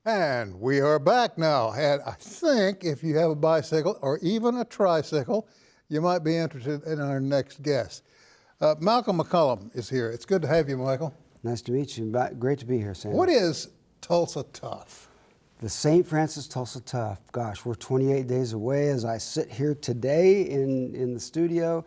And we are back now. And I think if you have a bicycle or even a tricycle, you might be interested in our next guest. Malcolm McCollam is here. It's good to have you, Michael. Nice to meet you. Great to be here, Sam. What is Tulsa Tough? The St. Francis Tulsa Tough. Gosh, we're 28 days away as I sit here today in the studio.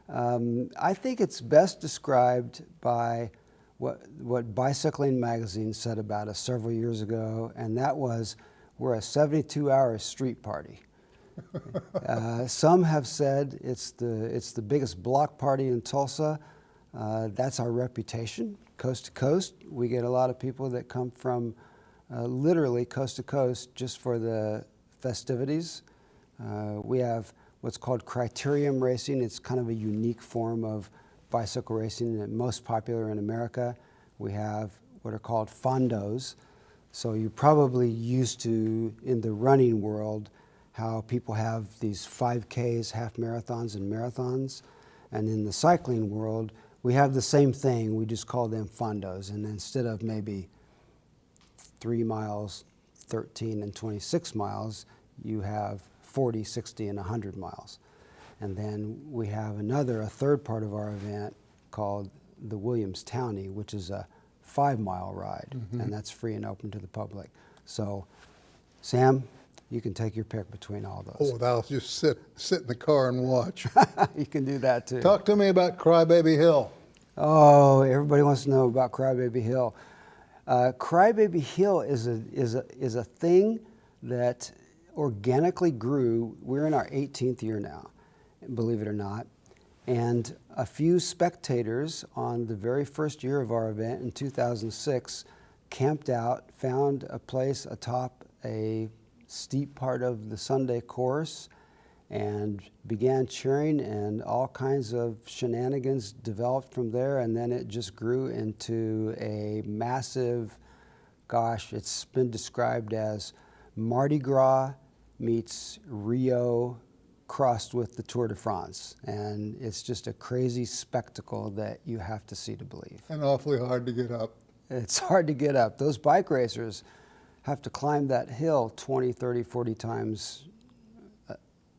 I think it's best described by what Bicycling Magazine said about us several years ago, and that was, we're a 72-hour street party. Some have said it's the biggest block party in Tulsa. That's our reputation, coast to coast. We get a lot of people that come from literally coast to coast just for the festivities. We have what's called criterium racing. It's kind of a unique form of bicycle racing and most popular in America. We have what are called fondos. So you're probably used to, in the running world, how people have these 5Ks, half marathons and marathons. And in the cycling world, we have the same thing. We just call them fondos. And instead of maybe 3 miles, 13 and 26 miles, you have 40, 60, and 100 miles. And then we have a third part of our event called the Williams Townie, which is a 5-mile ride, and that's free and open to the public. So, Sam, you can take your pick between all those. Oh, I'll just sit in the car and watch. You can do that too. Talk to me about Crybaby Hill. Oh, everybody wants to know about Crybaby Hill. Crybaby Hill is a thing that organically grew. We're in our 18th year now, believe it or not. And a few spectators on the very first year of our event in 2006 camped out, found a place atop a steep part of the Sunday course, and began cheering, and all kinds of shenanigans developed from there. And then it just grew into a massive, gosh, it's been described as Mardi Gras meets Rio crossed with the Tour de France. And it's just a crazy spectacle that you have to see to believe. And awfully hard to get up. It's hard to get up. Those bike racers have to climb that hill 20, 30, 40 times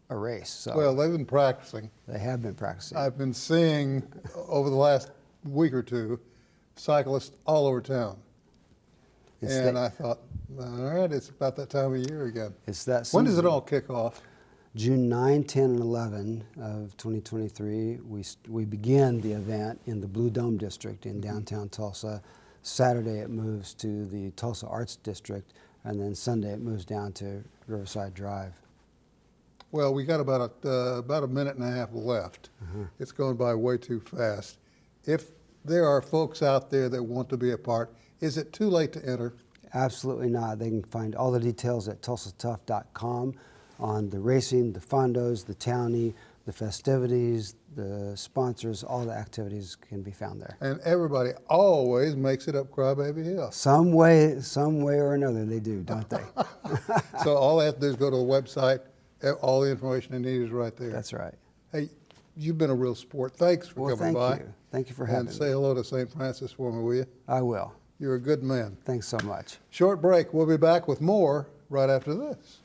a race. So well, they've been practicing. They have been practicing. I've been seeing over the last week or two cyclists all over town. I thought, all right, it's about that time of year again. It's that season. When does it all kick off? June 9, 10, and 11 of 2023, we begin the event in the Blue Dome District in downtown Tulsa. Saturday it moves to the Tulsa Arts District, and then Sunday it moves down to Riverside Drive. Well, we got about a minute and a half left. It's going by way too fast. If there are folks out there that want to be a part, is it too late to enter? Absolutely not. They can find all the details at tulsatough.com on the racing, the fondos, the townie, the festivities, the sponsors. All the activities can be found there. And everybody always makes it up Crybaby Hill. Some way or another they do, don't they? So all they have to do is go to the website. All the information they need is right there. That's right. Hey, you've been a real sport. Thanks for coming by. Thank you. Thank you for having me. And say hello to St. Francis for me, will you? I will. You're a good man. Thanks so much. Short break. We'll be back with more right after this.